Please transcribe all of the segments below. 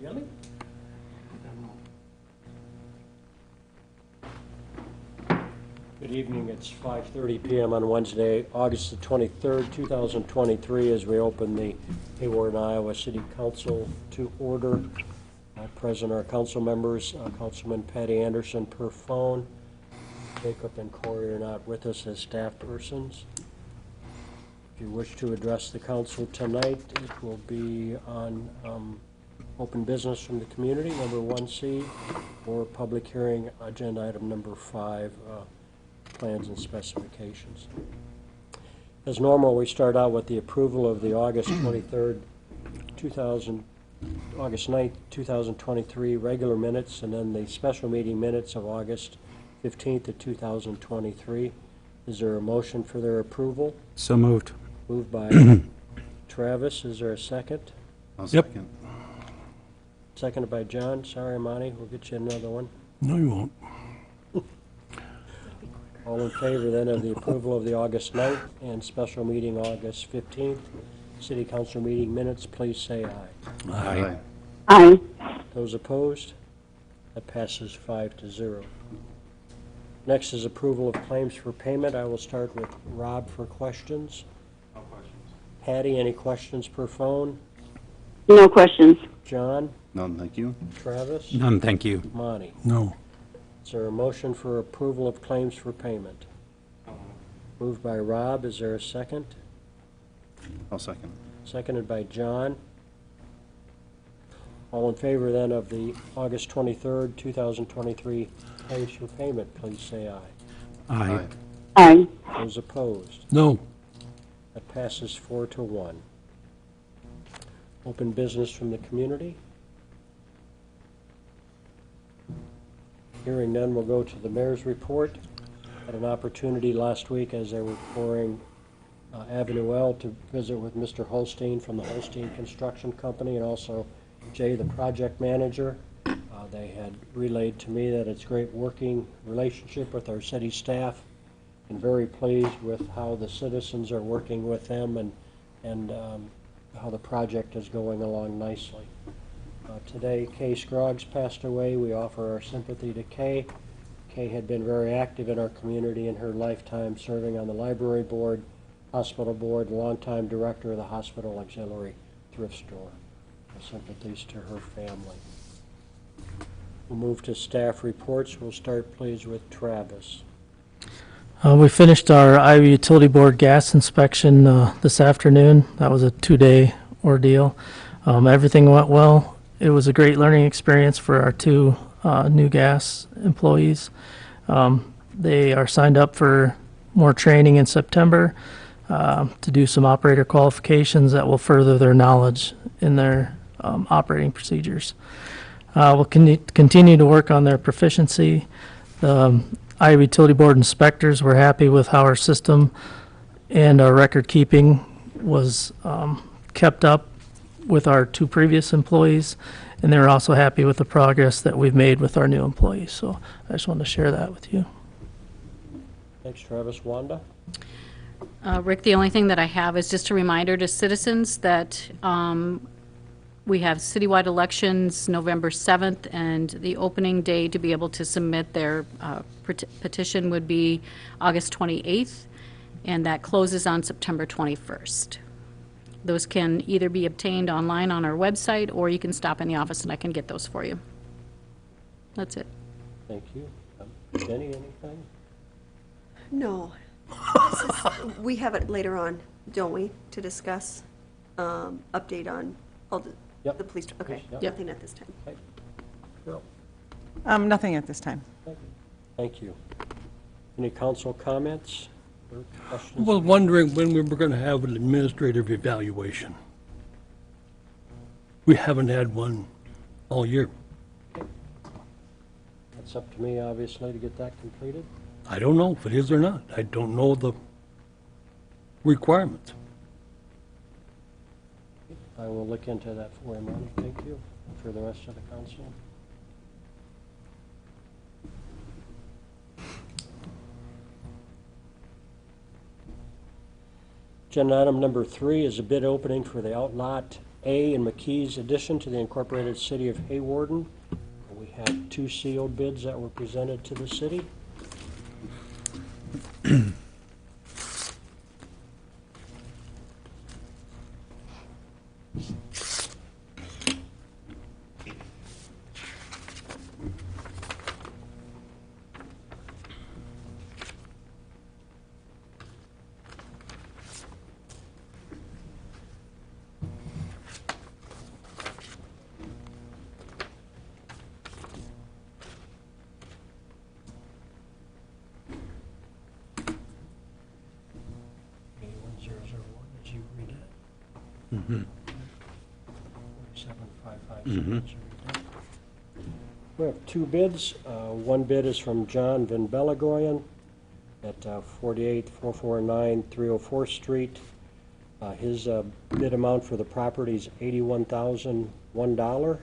Really? Good evening. It's 5:30 p.m. on Wednesday, August the 23rd, 2023, as we open the Hawarden, Iowa City Council to order. Present our council members, Councilman Patty Anderson per phone. Jacob and Corey are not with us as staff persons. If you wish to address the council tonight, it will be on open business from the community, number 1C, or public hearing, agenda item number 5, plans and specifications. As normal, we start out with the approval of the August 23rd, August 9th, 2023 regular minutes, and then the special meeting minutes of August 15th of 2023. Is there a motion for their approval? So moved. Moved by Travis. Is there a second? I'll second. Seconded by John. Sorry, Monty. We'll get you another one. No, you won't. All in favor then of the approval of the August 9th and special meeting August 15th City Council meeting minutes, please say aye. Aye. Aye. Those opposed? That passes 5-0. Next is approval of claims for payment. I will start with Rob for questions. No questions. Patty, any questions per phone? No questions. John? None, thank you. Travis? None, thank you. Monty? No. Is there a motion for approval of claims for payment? Moved by Rob. Is there a second? I'll second. Seconded by John. All in favor then of the August 23rd, 2023 claims for payment, please say aye. Aye. Aye. Those opposed? No. That passes 4-1. Open business from the community. Hearing none, we'll go to the mayor's report. Had an opportunity last week as they were pouring Avenue L to visit with Mr. Holstein from the Holstein Construction Company, and also Jay, the project manager. They had relayed to me that it's a great working relationship with our city staff, and very pleased with how the citizens are working with them and how the project is going along nicely. Today, Kay Scroggs passed away. We offer our sympathy to Kay. Kay had been very active in our community in her lifetime, serving on the library board, hospital board, longtime director of the hospital auxiliary thrift store. Our sympathies to her family. We'll move to staff reports. We'll start, please, with Travis. We finished our Iowa Utility Board gas inspection this afternoon. That was a 2-day ordeal. Everything went well. It was a great learning experience for our 2 new gas employees. They are signed up for more training in September to do some operator qualifications that will further their knowledge in their operating procedures. We'll continue to work on their proficiency. The Iowa Utility Board inspectors were happy with how our system and our record keeping was kept up with our 2 previous employees, and they're also happy with the progress that we've made with our new employees. So I just wanted to share that with you. Thanks, Travis. Wanda? Rick, the only thing that I have is just a reminder to citizens that we have citywide elections November 7th, and the opening day to be able to submit their petition would be August 28th, and that closes on September 21st. Those can either be obtained online on our website, or you can stop in the office and I can get those for you. That's it. Thank you. Jenny, anything? No. We have it later on, don't we, to discuss update on all the Yep. police. Okay, Yep. nothing at this time. Okay. Bill? Nothing at this time. Thank you. Any council comments or questions? Well, wondering when we were going to have an administrative evaluation. We haven't had one all year. It's up to me, obviously, to get that completed. I don't know if it is or not. I don't know the requirements. I will look into that for you, Monty. Thank you. And for the rest of the council. Agenda item number 3 is a bid opening for the Outlot A in McKee's addition to the Incorporated City of Hawarden. We have 2 sealed bids that were presented to the city. Did you read it? Mm-hmm. 47556. We have 2 bids. One bid is from John Van Belagoyen at 48449 304 Street. His bid amount for the property is $81,001.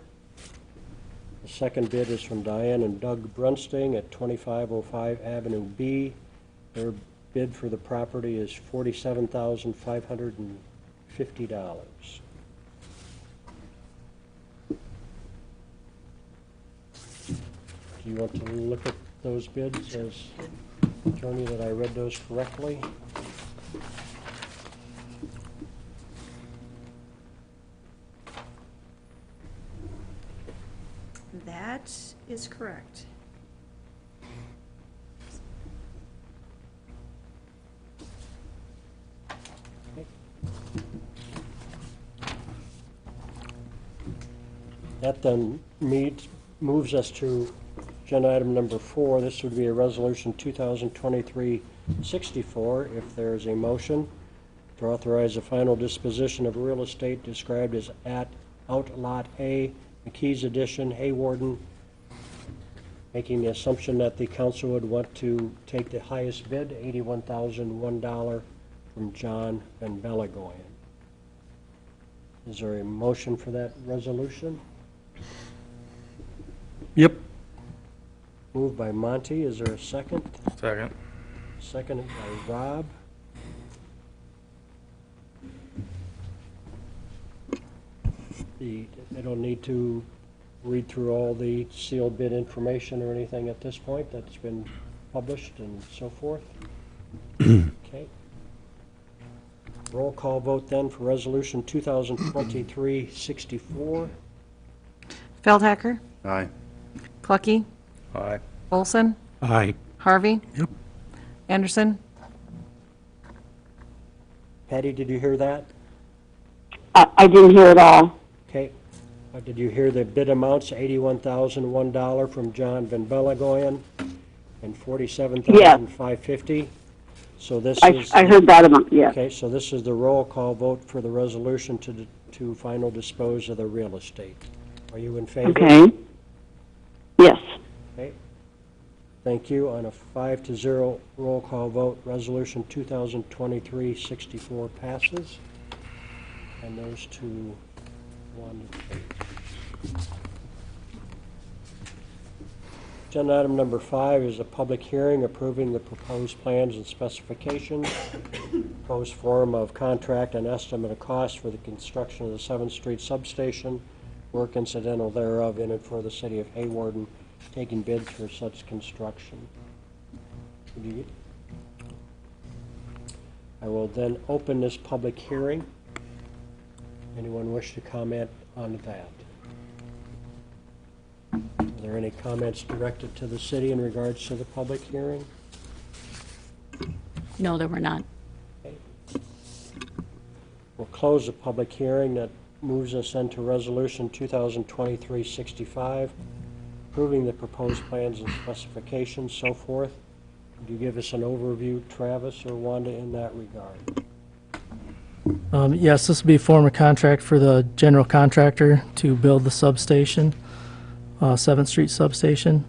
The second bid is from Diane and Doug Brunsting at 2505 Avenue B. Their bid for the property is $47,550. Do you want to look at those bids as attorney that I read those correctly? That is correct. That then moves us to agenda item number 4. This would be a resolution 2023-64. If there is a motion to authorize the final disposition of real estate described as at Outlot A, McKee's Addition, Hawarden, making the assumption that the council would want to take the highest bid, $81,001 from John Van Belagoyen. Is there a motion for that resolution? Yep. Moved by Monty. Is there a second? Second. Seconded by Rob. I don't need to read through all the sealed bid information or anything at this point. That's been published and so forth. Okay. Roll call vote then for resolution 2023-64. Feldhacker, Aye. Clucky, Aye. Olson, Aye. Harvey, Yep. Anderson, Patty, did you hear that? I didn't hear it all. Okay. Did you hear the bid amounts, $81,001 from John Van Belagoyen and $47,550? So this is... I heard that amount, yes. Okay, so this is the roll call vote for the resolution to final dispose of the real estate. Are you in favor? Okay. Yes. Okay. Thank you. On a 5-0 roll call vote, resolution 2023-64 passes. And those two, 1 and 8. Agenda item number 5 is a public hearing approving the proposed plans and specifications, proposed form of contract and estimate of cost for the construction of the 7th Street substation, work incidental thereof in and for the city of Hawarden, taking bids for such construction. I will then open this public hearing. Anyone wish to comment on that? Are there any comments directed to the city in regards to the public hearing? No, there were not. Okay. We'll close the public hearing. That moves us into resolution 2023-65, approving the proposed plans and specifications, so forth. Could you give us an overview, Travis or Wanda, in that regard? Yes, this will be a form of contract for the general contractor to build the substation, 7th Street substation.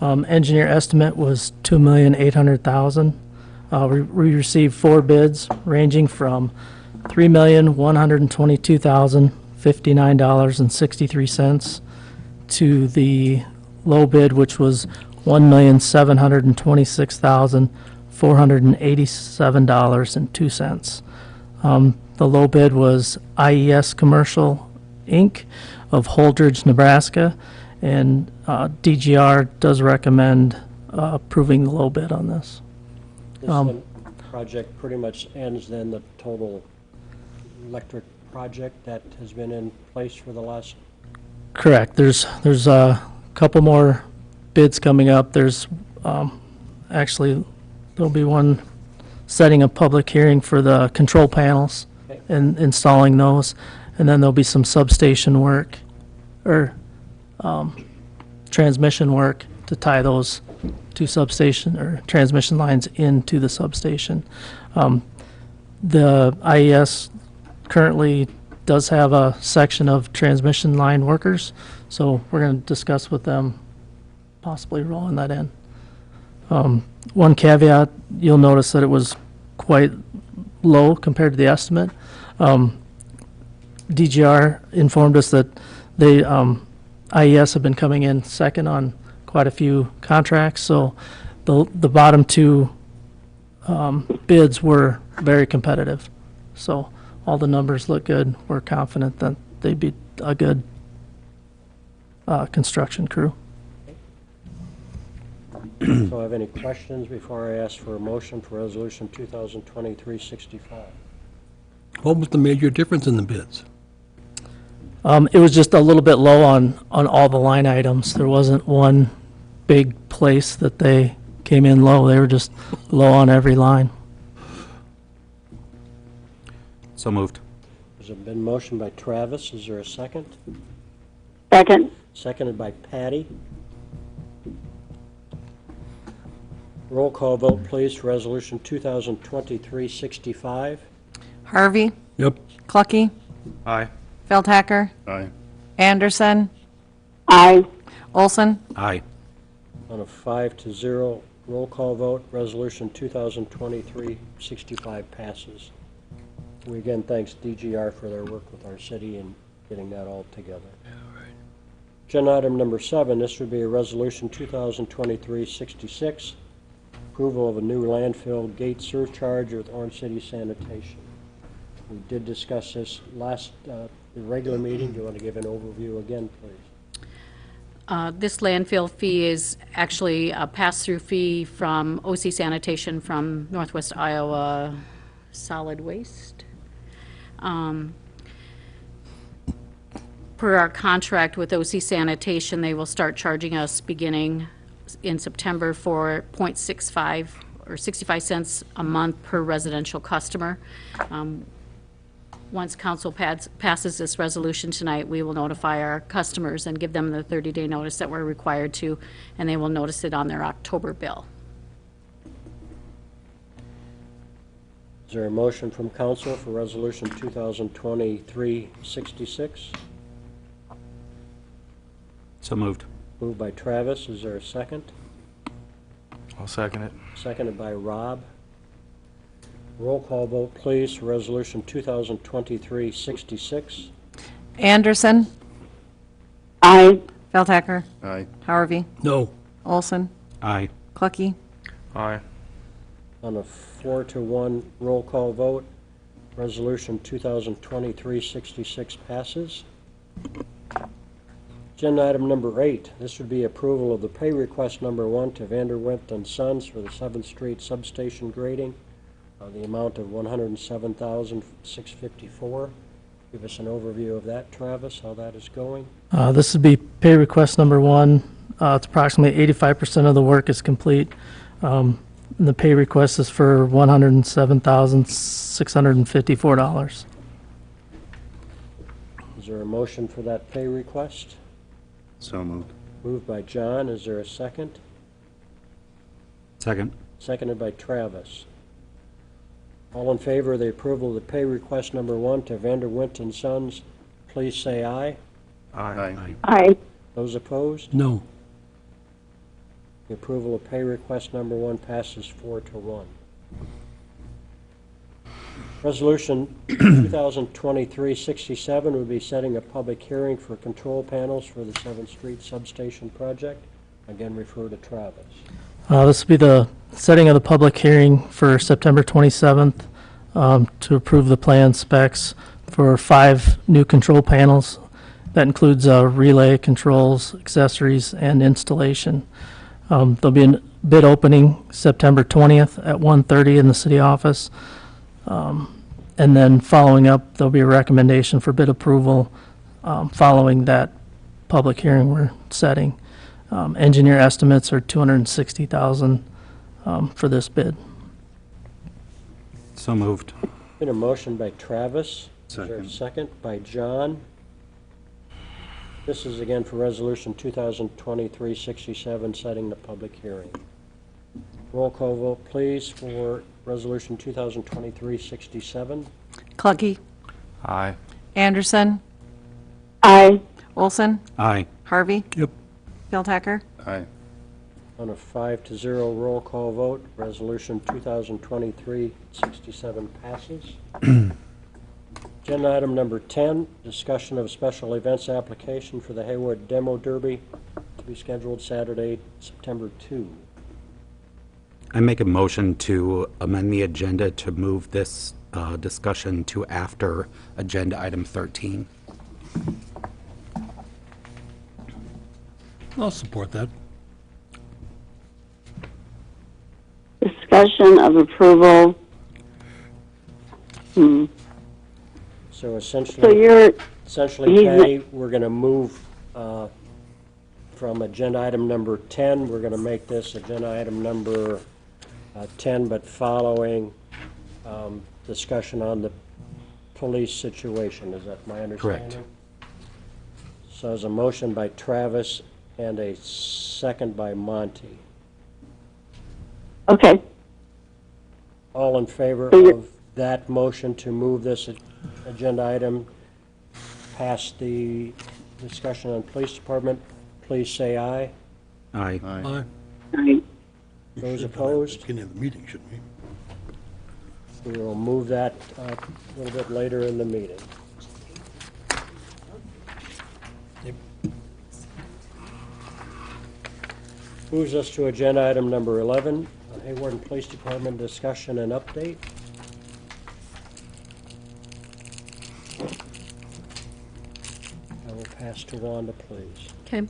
Engineer estimate was $2,800,000. We received 4 bids ranging from $3,122,059.63 to the low bid, which was $1,726,487.02. The low bid was IES Commercial, Inc. of Holdridge, Nebraska, and DGR does recommend approving the low bid on this. This project pretty much ends then the total electric project that has been in place for the last, Correct. There's a couple more bids coming up. There's actually, there'll be one setting a public hearing for the control panels Okay. and installing those. And then there'll be some substation work or transmission work to tie those two substation or transmission lines into the substation. The IES currently does have a section of transmission line workers, so we're going to discuss with them possibly rolling that in. One caveat, you'll notice that it was quite low compared to the estimate. DGR informed us that they, IES have been coming in second on quite a few contracts, so the bottom two bids were very competitive. So all the numbers look good. We're confident that they'd be a good construction crew. so I have any questions before I ask for a motion for resolution 2023-65? What was the major difference in the bids? It was just a little bit low on all the line items. There wasn't one big place that they came in low. They were just low on every line. So moved. There's been motion by Travis. Is there a second? Second. Seconded by Patty. Roll call vote, please, for resolution 2023-65. Harvey, Yep. Clucky, Aye. Feldhacker, Aye. Anderson, Aye. Olson, Aye. On a 5-0 roll call vote, resolution 2023-65 passes. We again thanks DGR for their work with our city and getting that all together. Agenda item number 7, this would be a resolution 2023-66, approval of a new landfill gate surcharge with Orange City Sanitation. We did discuss this last, the regular meeting. Do you want to give an overview again, please? This landfill fee is actually a pass-through fee from OC Sanitation from Northwest Iowa Solid Waste. Per our contract with OC Sanitation, they will start charging us beginning in September for .65 or 65 cents a month per residential customer. Once council passes this resolution tonight, we will notify our customers and give them the 30-day notice that we're required to, and they will notice it on their October bill. Is there a motion from council for resolution 2023-66? So moved. Moved by Travis. Is there a second? I'll second it. Seconded by Rob. Roll call vote, please, for resolution 2023-66. Anderson, Aye. Feldhacker, Aye. Harvey, No. Olson, Aye. Clucky, Aye. On a 4-1 roll call vote, resolution 2023-66 passes. Agenda item number 8, this would be approval of the pay request number 1 to Vanderwent and Sons for the 7th Street substation grading, the amount of $107,654. Give us an overview of that, Travis, how that is going. This would be pay request number 1. It's approximately 85% of the work is complete. And the pay request is for $107,654. Is there a motion for that pay request? So moved. Moved by John. Is there a second? Second. Seconded by Travis. All in favor of the approval of the pay request number 1 to Vanderwent and Sons, please say aye. Aye. Aye. Those opposed? No. The approval of pay request number 1 passes 4-1. Resolution 2023-67 would be setting a public hearing for control panels for the 7th Street substation project. Again, refer to Travis. This will be the setting of the public hearing for September 27th. to approve the plan specs for 5 new control panels. That includes relay, controls, accessories, and installation. There'll be a bid opening September 20th at 1:30 in the city office. And then following up, there'll be a recommendation for bid approval following that public hearing we're setting. Engineer estimates are $260,000 for this bid. So moved. Been a motion by Travis. Is there a Second. second by John? This is again for Resolution 2023-67, setting the public hearing. Roll call vote, please, for Resolution 2023-67. Clucky, Aye. Anderson, Aye. Olson, Aye. Harvey, Yep. Philtacker, Aye. On a 5-0 roll call vote, Resolution 2023-67 passes. Agenda item number 10, discussion of special events application for the Hayward Demo Derby to be scheduled Saturday, September 2. I make a motion to amend the agenda to move this discussion to after agenda item 13. I'll support that. Discussion of approval. So So essentially, you're, essentially, he's- Patty, we're going to move from agenda item number 10, we're going to make this agenda item number 10, but following discussion on the police situation. Is that my understanding? Correct. So there's a motion by Travis and a second by Monty. okay, All in favor So you're- of that motion to move this agenda item past the discussion on police department, please say aye. Aye. Aye. aye. Those Should have done that at the opposed? Beginning of the meeting, shouldn't we? We will move that a little bit later in the meeting. Moves us to agenda item number 11, Hawarden Police Department discussion and update. I will pass to Wanda, please. Okay.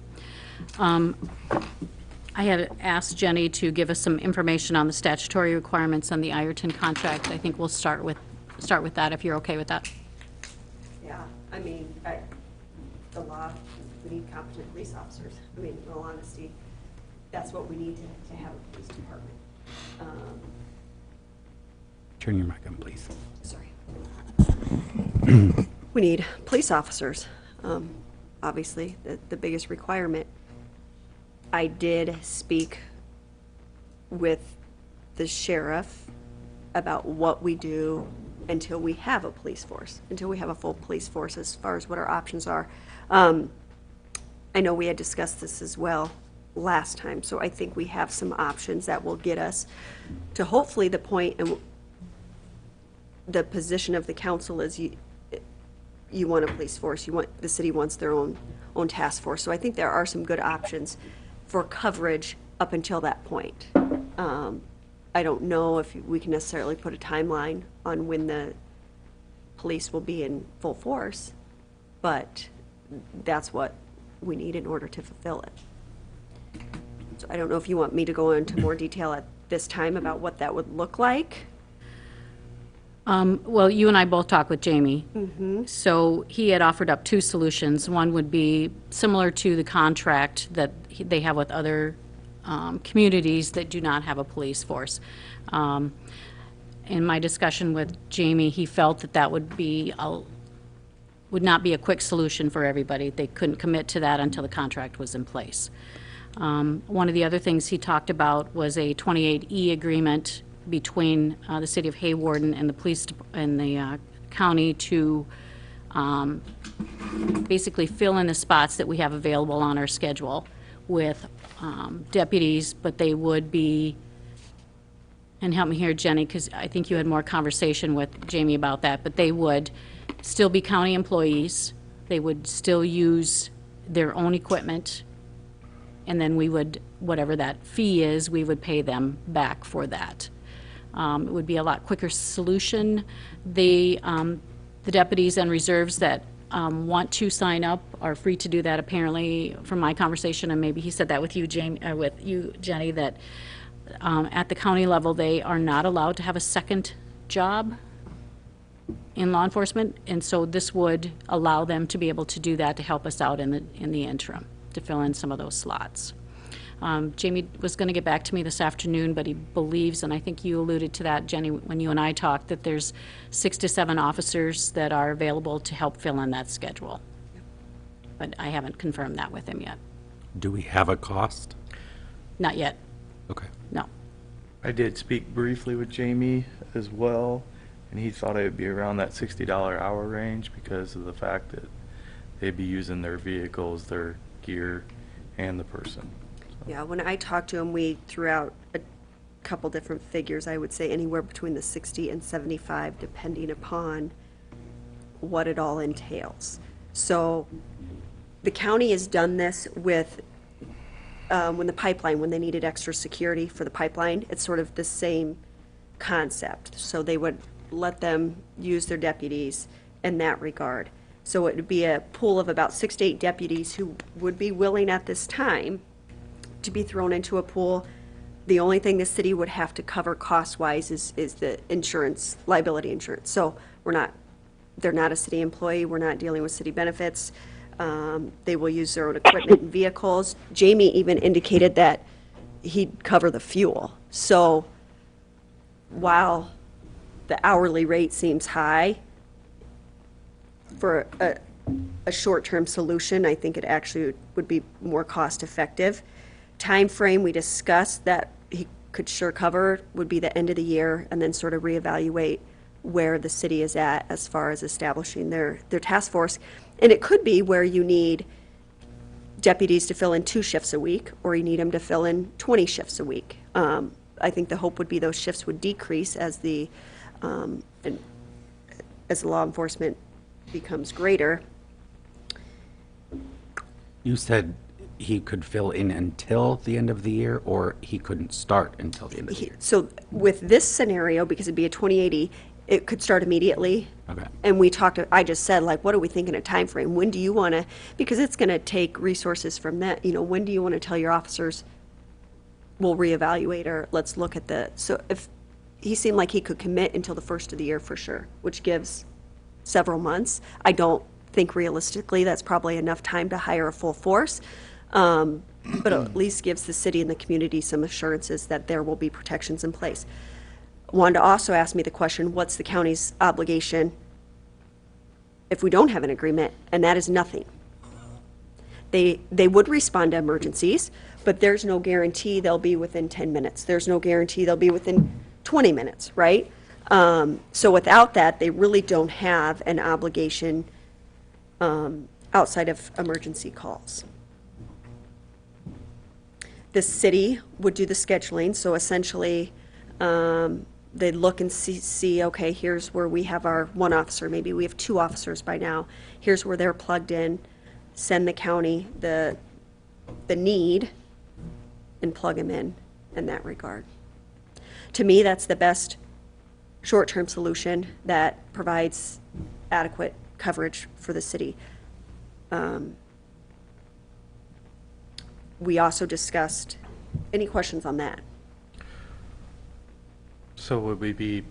I had asked Jenny to give us some information on the statutory requirements on the Ireton contract. I think we'll start with that, if you're okay with that. Yeah, I mean, the law, we need competent police officers. I mean, in all honesty, that's what we need to have a police department. Turn your mic on, please. Sorry. We need police officers, obviously, the biggest requirement. I did speak with the sheriff about what we do until we have a police force, until we have a full police force, as far as what our options are. I know we had discussed this as well last time, so I think we have some options that will get us to hopefully the point, and the position of the council is you want a police force, the city wants their own task force. So I think there are some good options for coverage up until that point. I don't know if we can necessarily put a timeline on when the police will be in full force, but that's what we need in order to fulfill it. So I don't know if you want me to go into more detail at this time about what that would look like. Well, you and I both talked with Jamie. So he had offered up 2 solutions. One would be similar to the contract that they have with other communities that do not have a police force. In my discussion with Jamie, he felt that that would not be a quick solution for everybody. They couldn't commit to that until the contract was in place. One of the other things he talked about was a 28E agreement between the city of Hawarden and the police and the county to basically fill in the spots that we have available on our schedule with deputies, but they would be, and help me here, Jenny, because I think you had more conversation with Jamie about that, but they would still be county employees. They would still use their own equipment, and then we would, whatever that fee is, we would pay them back for that. It would be a lot quicker solution. The deputies and reserves that want to sign up are free to do that, apparently, from my conversation, and maybe he said that with you, Jenny, that at the county level, they are not allowed to have a second job in law enforcement, and so this would allow them to be able to do that to help us out in the interim, to fill in some of those slots. Jamie was going to get back to me this afternoon, but he believes, and I think you alluded to that, Jenny, when you and I talked, that there's 6 to 7 officers that are available to help fill in that schedule. But I haven't confirmed that with him yet. Do we have a cost? Not yet, Okay. no. I did speak briefly with Jamie as well, and he thought it would be around that $60 hour range because of the fact that they'd be using their vehicles, their gear, and the person. Yeah, when I talked to him, we threw out a couple different figures. I would say anywhere between the 60 and 75, depending upon what it all entails. So the county has done this with, when they needed extra security for the pipeline, it's sort of the same concept. So they would let them use their deputies in that regard. So it would be a pool of about 6 to 8 deputies who would be willing at this time to be thrown into a pool. The only thing the city would have to cover cost-wise is the insurance, liability insurance. So they're not a city employee, we're not dealing with city benefits. They will use their own equipment and vehicles. Jamie even indicated that he'd cover the fuel. So while the hourly rate seems high for a short-term solution, I think it actually would be more cost-effective. Time frame we discussed that he could sure cover would be the end of the year, and then sort of reevaluate where the city is at as far as establishing their task force. And it could be where you need deputies to fill in 2 shifts a week, or you need them to fill in 20 shifts a week. I think the hope would be those shifts would decrease as as law enforcement becomes greater. You said he could fill in until the end of the year, or he couldn't start until the end of the year? So with this scenario, because it'd be a 2080, it could start immediately. Okay. And I just said, like, what are we thinking of time frame? When do you want to, because it's going to take resources from that, when do you want to tell your officers, we'll reevaluate, or let's look at so if he seemed like he could commit until the first of the year for sure, which gives several months. I don't think realistically that's probably enough time to hire a full force. But at least gives the city and the community some assurances that there will be protections in place. Wanda also asked me the question, what's the county's obligation if we don't have an agreement? And that is nothing. They would respond to emergencies, but there's no guarantee they'll be within 10 minutes. There's no guarantee they'll be within 20 minutes, right? So without that, they really don't have an obligation outside of emergency calls. The city would do the scheduling, so essentially, they'd look and see, okay, here's where we have our 1 officer, maybe we have 2 officers by now, here's where they're plugged in, send the county the need, and plug them in that regard. To me, that's the best short-term solution that provides adequate coverage for the city. We also discussed, any questions on that? So would we be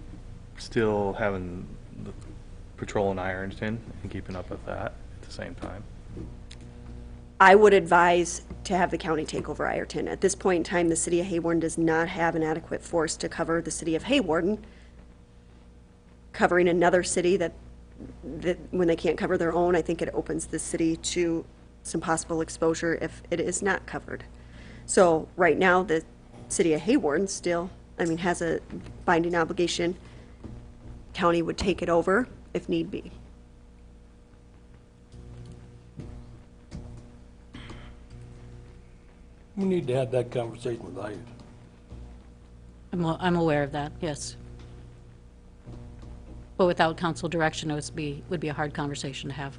still having the patrol in Ironton and keeping up with that at the same time? I would advise to have the county take over Ironton. At this point in time, the city of Hawarden does not have an adequate force to cover the city of Hawarden. Covering another city that when they can't cover their own, I think it opens the city to some possible exposure if it is not covered. So right now, the city of Hawarden still, has a binding obligation. County would take it over if need be. We need to have that conversation with Iron. I'm aware of that, yes. But without council direction, it would be a hard conversation to have.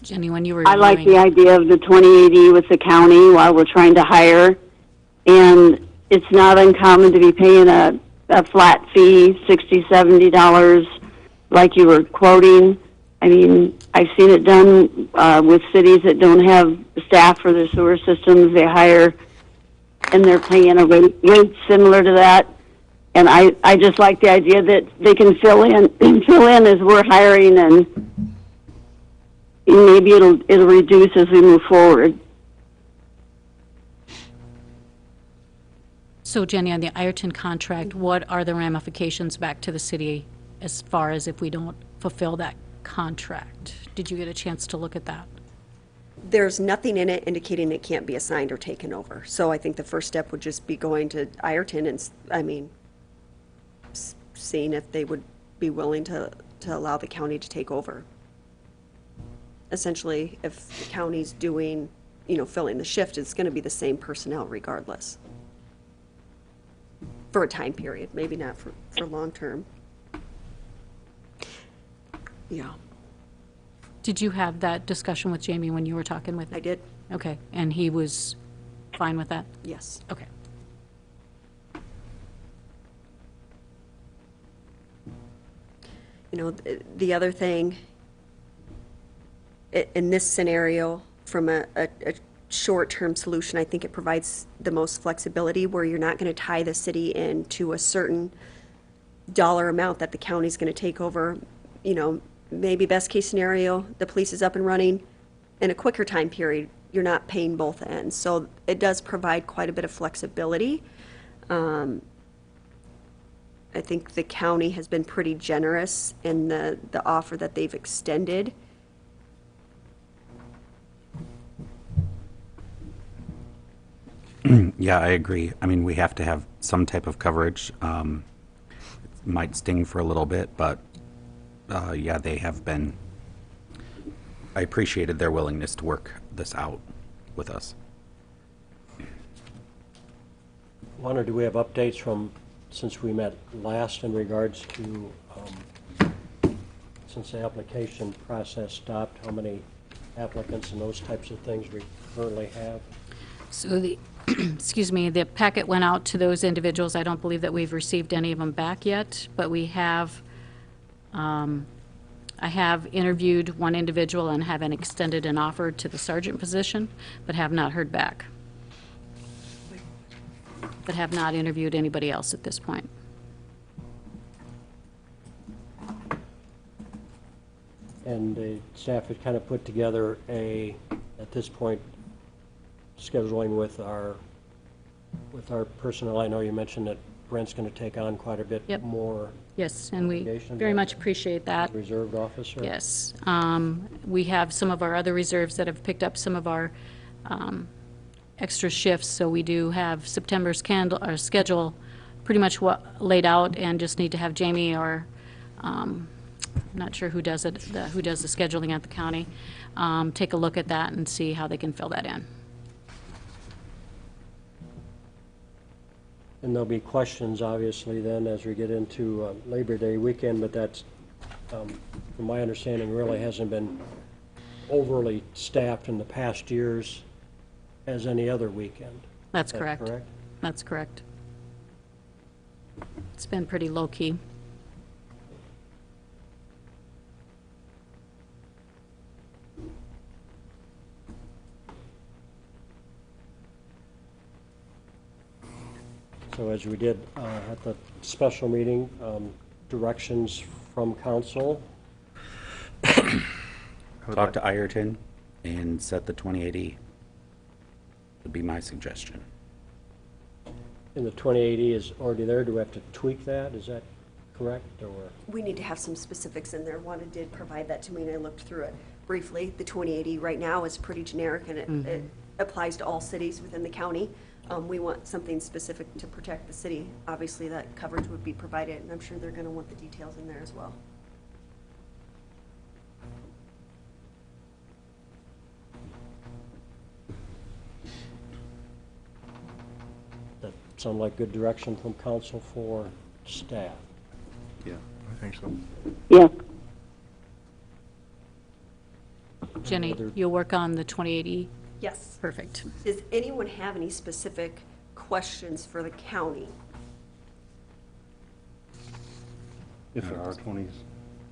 Jenny, when you were I like the reviewing- idea of the 2080 with the county while we're trying to hire. And it's not uncommon to be paying a flat fee, $60, $70, like you were quoting. I mean, I've seen it done with cities that don't have staff for their sewer systems. They hire, and they're paying a rate similar to that. And I just like the idea that they can fill in as we're hiring, and maybe it'll reduce as we move forward. So Jenny, on the Ireton contract, what are the ramifications back to the city as far as if we don't fulfill that contract? Did you get a chance to look at that? There's nothing in it indicating it can't be assigned or taken over. So I think the first step would just be going to Ireton and, seeing if they would be willing to allow the county to take over. Essentially, if the county's doing, filling the shift, it's going to be the same personnel regardless. For a time period, maybe not for long term. Yeah, Did you have that discussion with Jamie when you were talking with him? I did, Okay, and he was fine with that? yes. Okay. The other thing, in this scenario, from a short-term solution, I think it provides the most flexibility where you're not going to tie the city into a certain dollar amount that the county's going to take over. Maybe best case scenario, the police is up and running in a quicker time period. You're not paying both ends. So it does provide quite a bit of flexibility. I think the county has been pretty generous in the offer that they've extended. Yeah, I agree. I mean, we have to have some type of coverage. It might sting for a little bit, but yeah, they have been, I appreciated their willingness to work this out with us. Wonder, do we have updates from, since we met last in regards to, since the application process stopped, how many applicants and those types of things we currently have? So the, excuse me, the packet went out to those individuals. I don't believe that we've received any of them back yet, but we have, I have interviewed one individual and haven't extended an offer to the sergeant position, but have not heard back. But have not interviewed anybody else at this point. And the staff had kind of put together at this point, scheduling with our personnel. I know you mentioned that Brent's going to take on quite a bit Yep. more Yes, and we Obligation, very but- much appreciate that. reserved officer. Yes. We have some of our other reserves that have picked up some of our extra shifts, so we do have September's our schedule pretty much laid out, and just need to have Jamie or, I'm not sure who does it, who does the scheduling at the county, take a look at that and see how they can fill that in. And there'll be questions, obviously, then, as we get into Labor Day weekend, but that's, from my understanding, really hasn't been overly staffed in the past years as any other weekend. That's Is that correct. correct? That's correct. It's been pretty low-key. So as we did at the special meeting, directions from council. Talk to Ireton and set the 2080 would be my suggestion. And the 2080 is already there. Do we have to tweak that? Is that correct, or? We need to have some specifics in there. Wanda did provide that to me, and I looked through it briefly. The 2080 right now is pretty generic, and it applies to all cities within the county. We want something specific to protect the city. Obviously, that coverage would be provided, and I'm sure they're going to want the details in there as well. That sound like good direction from council for staff. Yeah, I think so. Yes. Jenny, other- you'll work on the 2080? Yes. Perfect. Does anyone have any specific questions for the county? If there are 20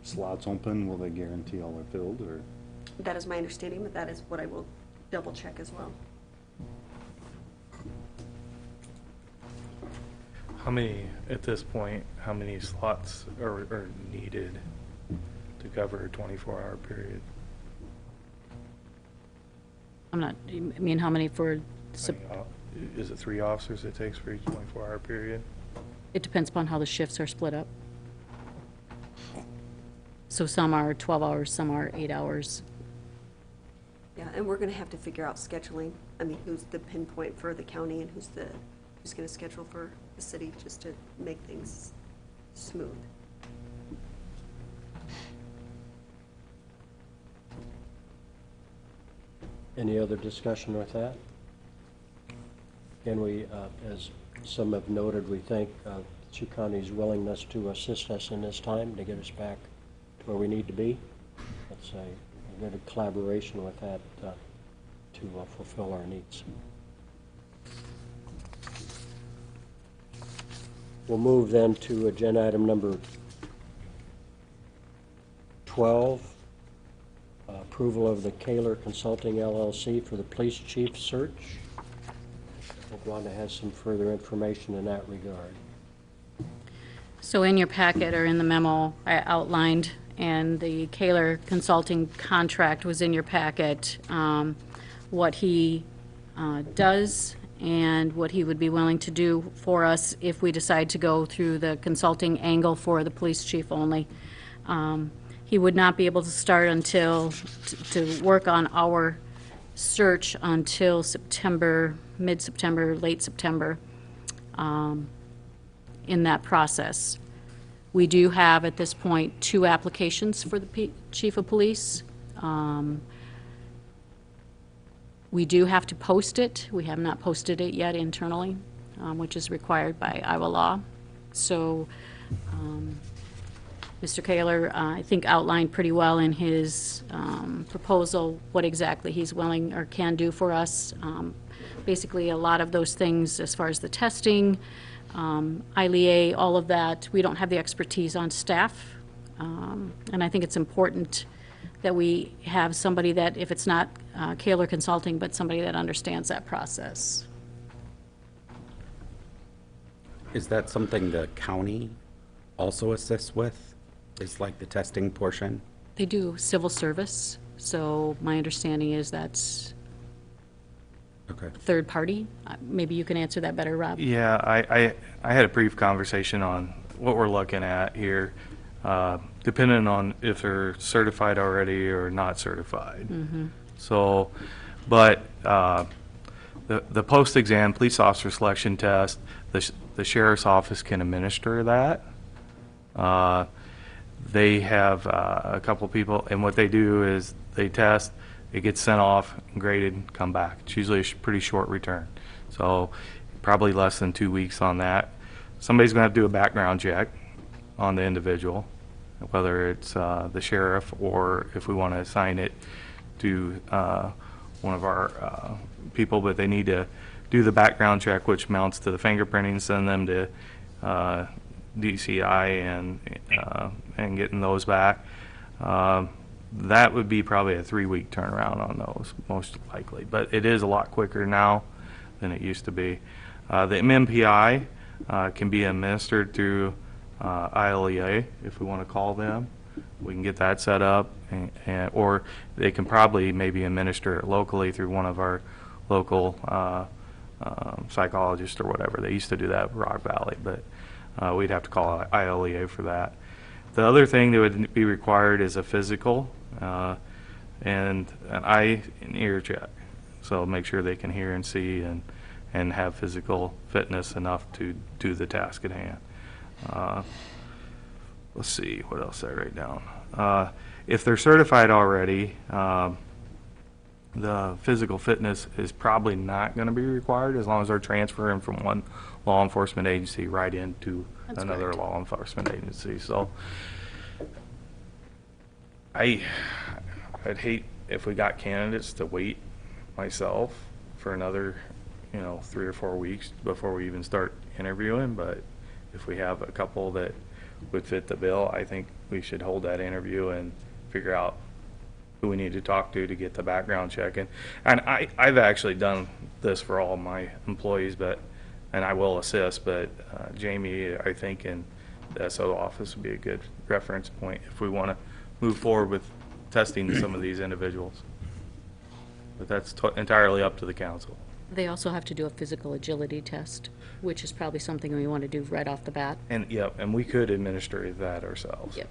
slots open, will they guarantee all are filled, or? That is my understanding, but that is what I will double check as well. How many, at this point, how many slots are needed to cover a 24-hour period? I'm not, I mean, how many for, Is it 3 officers it takes for each 24-hour period? it depends upon how the shifts are split up. So some are 12 hours, some are 8 hours. Yeah, and we're gonna have to figure out scheduling. I mean, who's the pinpoint for the county and who's gonna schedule for the city, just to make things smooth. Any other discussion with that? Again, we, as some have noted, we thank Sioux County's willingness to assist us in this time to get us back to where we need to be. That's a good collaboration with that to fulfill our needs. We'll move then to agenda item number 12, approval of the Kaler Consulting LLC for the police chief search. I think Wanda has some further information in that regard. So in your packet or in the memo, I outlined, and the Kaler Consulting contract was in your packet, what he does and what he would be willing to do for us if we decide to go through the consulting angle for the police chief only. He would not be able to start until, to work on our search until September, mid-September, late September, in that process. We do have, at this point, 2 applications for the chief of police. We do have to post it. We have not posted it yet internally, which is required by Iowa law. So, Mr. Kaler, I think outlined pretty well in his proposal what exactly he's willing or can do for us. Basically, a lot of those things as far as the testing, ILEA, all of that, we don't have the expertise on staff. And I think it's important that we have somebody that, if it's not Kaler Consulting, but somebody that understands that process. Is that something the county also assists with? Is like the testing portion? They do civil service, so my understanding is that's Okay. third party. Maybe you can answer that better, Rob. Yeah, I had a brief conversation on what we're looking at here, depending on if they're certified already or not certified. So, but the post-exam police officer selection test, the sheriff's office can administer that. They have a couple people, and what they do is they test, it gets sent off, graded, come back. It's usually a pretty short return. So probably less than 2 weeks on that. Somebody's going to have to do a background check on the individual, whether it's the sheriff or if we want to assign it to one of our people, but they need to do the background check, which amounts to the fingerprinting, send them to DCI and getting those back. That would be probably a 3-week turnaround on those, most likely. But it is a lot quicker now than it used to be. The MMPI can be administered through ILEA, if we want to call them. We can get that set up, or they can probably maybe administer it locally through one of our local psychologists or whatever. They used to do that in Rock Valley, but we'd have to call ILEA for that. The other thing that would be required is a physical and an eye and ear check. So make sure they can hear and see and have physical fitness enough to do the task at hand. Let's see, what else did I write down? If they're certified already, the physical fitness is probably not going to be required as long as they're transferring from one law enforcement agency right into That's another correct. law enforcement agency. So I'd hate if we got candidates to wait myself for another, 3 or 4 weeks before we even start interviewing, but if we have a couple that would fit the bill, I think we should hold that interview and figure out who we need to talk to get the background check in. And I've actually done this for all my employees, and I will assist, but Jamie, I think, in the SO office would be a good reference point if we want to move forward with testing some of these individuals. But that's entirely up to the council. They also have to do a physical agility test, which is probably something we want to do right off the bat. And, and we could administer that ourselves. Yep.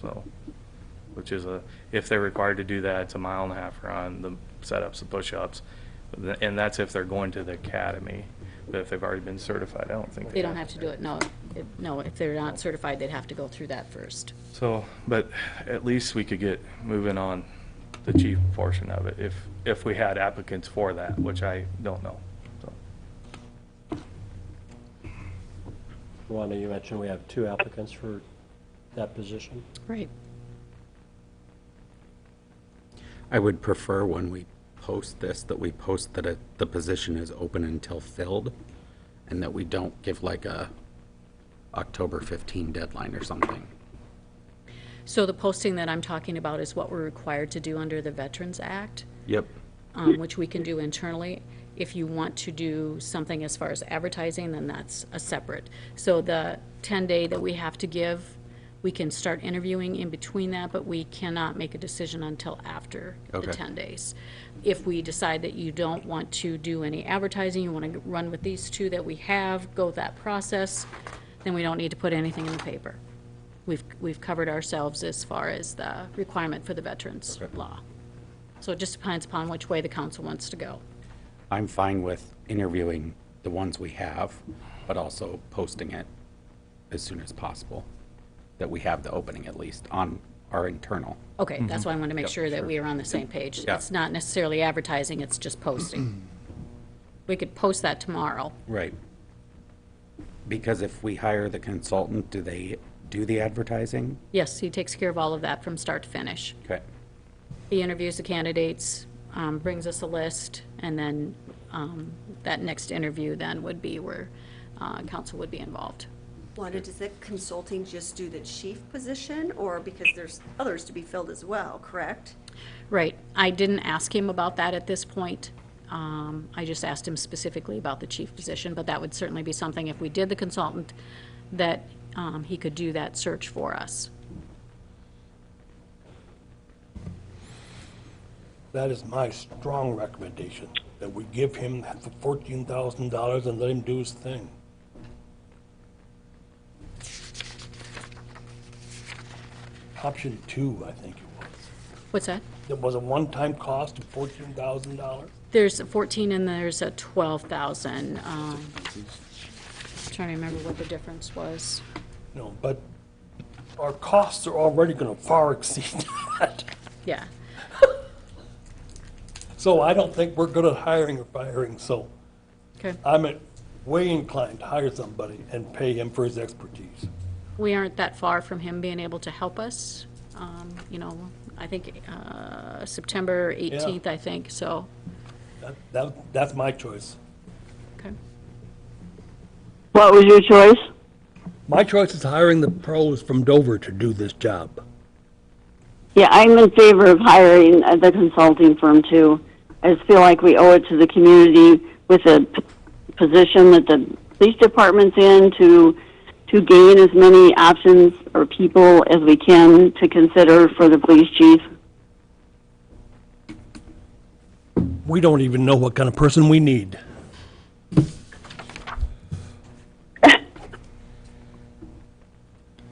So, which is if they're required to do that, it's a 1.5 mile run, the setups, the push-ups, and that's if they're going to the academy. But if they've already been certified, I don't think They don't have to do it, no. No, if they're not certified, they'd have to go through that first. So, but at least we could get moving on the chief portion of it if we had applicants for that, which I don't know. So. Wanda, you mentioned we have 2 applicants for that position. Right. I would prefer when we post this, that we post that the position is open until filled, and that we don't give like a October 15 deadline or something. So the posting that I'm talking about is what we're required to do under the Veterans Act, Yep. which we can do internally. If you want to do something as far as advertising, then that's a separate. So the 10-day that we have to give, we can start interviewing in between that, but we cannot make a decision until after the Okay. 10 days. If we decide that you don't want to do any advertising, you want to run with these 2 that we have, go that process, then we don't need to put anything in the paper. We've covered ourselves as far as the requirement for the veterans law. So it just depends upon which way the council wants to go. I'm fine with interviewing the ones we have, but also posting it as soon as possible, that we have the opening at least on our internal. Okay, that's why I want to make Yep, sure that sure. we are on the same page. Yeah. It's not necessarily advertising, it's just posting. We could post that tomorrow. Right. Because if we hire the consultant, do they do the advertising? Yes, he takes care of all of that from start to finish. Okay. He interviews the candidates, brings us a list, and then that next interview then would be where council would be involved. Wanda, does that consulting just do the chief position, or because there's others to be filled as well, correct? Right. I didn't ask him about that at this point. I just asked him specifically about the chief position, but that would certainly be something, if we did the consultant, that he could do that search for us. That is my strong recommendation, that we give him the $14,000 and let him do his thing. Option 2, I think it was. What's that? There was a one-time cost of $14,000. There's a 14 and there's a 12,000. Trying to remember what the difference was. No, but our costs are already going to far exceed that. Yeah. So I don't think we're good at hiring or firing, so Okay. I'm way inclined to hire somebody and pay him for his expertise. We aren't that far from him being able to help us. I think September 18th, I think, so, That's my choice. okay. What was your choice? My choice is hiring the pros from Dover to do this job. Yeah, I'm in favor of hiring the consulting firm too. I just feel like we owe it to the community with the position that the police department's in to gain as many options or people as we can to consider for the police chief. We don't even know what kind of person we need.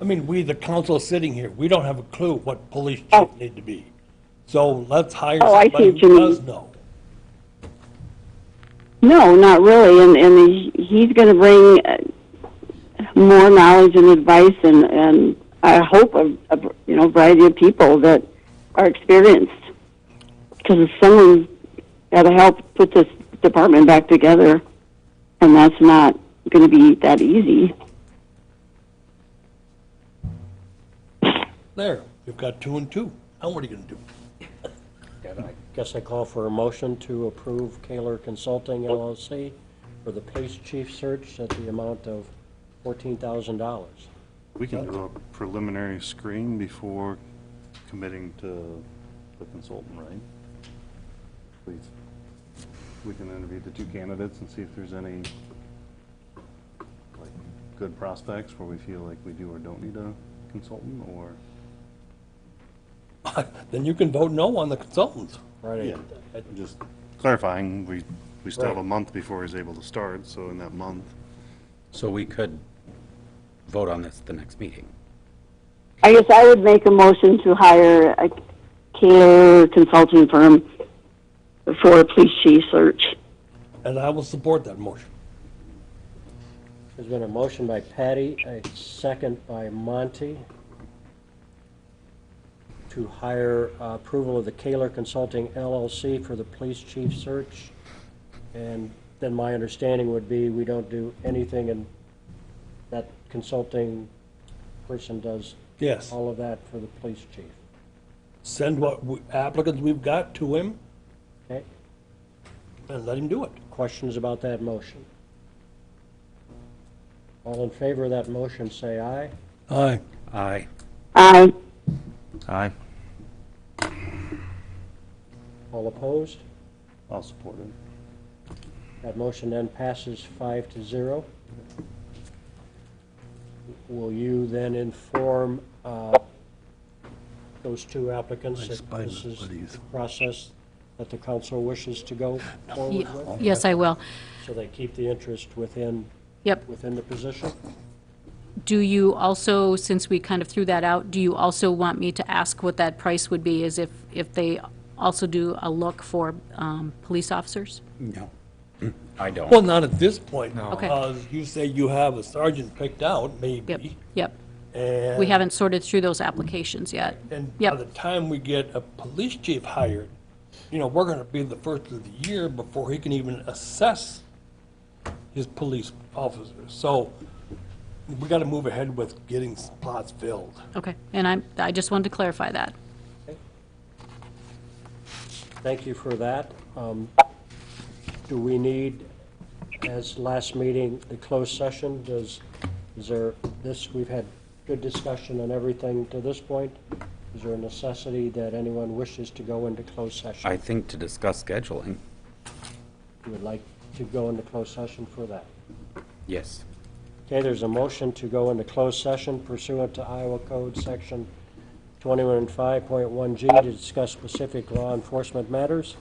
I mean, we, the council sitting here, we don't have a clue what police chief need to be. So let's hire Oh, I see somebody what you who mean. does know. No, not really, and he's going to bring more knowledge and advice, and I hope a variety of people that are experienced. Because someone's got to help put this department back together, and that's not going to be that easy. There, we've got 2 and 2. Now what are you going to do? Guess I call for a motion to approve Kaler Consulting LLC for the police chief search at the amount of $14,000. We can do a preliminary screen before committing to the consultant, right? Please. We can interview the two candidates and see if there's any, like, good prospects where we feel like we do or don't need a consultant, or? Then you can vote no on the consultants. Right. Yeah, just clarifying, we still have a month before he's able to start, so in that month. So we could vote on this at the next meeting. I guess I would make a motion to hire a Kaler consulting firm for a police chief search. And I will support that motion. There's been a motion by Patty, a second by Monty, to hire approval of the Kaler Consulting LLC for the police chief search. And then my understanding would be we don't do anything, and that consulting person does Yes. all of that for the police chief. Send what applicants we've got to him Okay? and let him do it. Questions about that motion? All in favor of that motion, say aye. Aye. Aye. Aye. Aye. All opposed? I'll support it. That motion then passes 5-0. Will you then inform those two applicants that this is the process that the council wishes to go forward with? Yes, I will. So they keep the interest within Yep. the position? Do you also, since we kind of threw that out, do you also want me to ask what that price would be, as if they also do a look for police officers? No, I don't. Well, not at this point. No. Okay. You say you have a sergeant picked out, Yep, maybe. yep. And We haven't sorted through those applications yet. And by Yep. the time we get a police chief hired, we're gonna be the first of the year before he can even assess his police officers. So we gotta move ahead with getting spots filled. Okay, and I just wanted to clarify that. Thank you for that. Do we need, as last meeting, the closed session? We've had good discussion on everything to this point. Is there a necessity that anyone wishes to go into closed session? I think to discuss scheduling, You would like to go into closed session for that? yes. Okay, there's a motion to go into closed session pursuant to Iowa Code Section 2105.1G to discuss specific law enforcement matters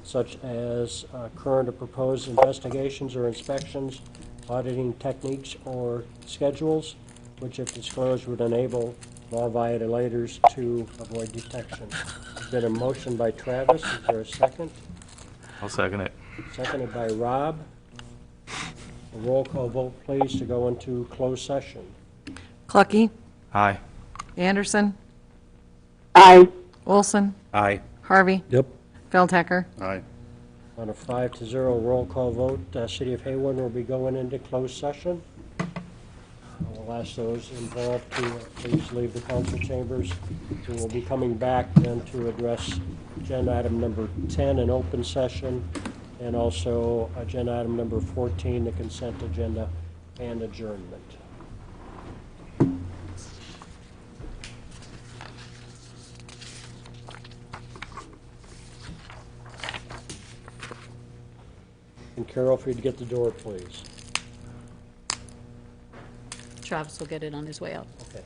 such as current or proposed investigations or inspections, auditing techniques or schedules, which if disclosed would enable law violators to avoid detection. There's been a motion by Travis. Is there a second? I'll second it. Seconded by Rob. A roll call vote, please, to go into closed session. Clucky, Aye. Anderson, Aye. Olson, Aye. Harvey, Yep. Feldhecker. Aye. On a 5-0 roll call vote, City of Hawarden will be going into closed session. I will ask those involved to please leave the council chambers. So we'll be coming back then to address agenda item number 10, an open session, and also agenda item number 14, the consent agenda and adjournment. And Carol, if you'd get the door, please. Travis will get it on his way out. Okay.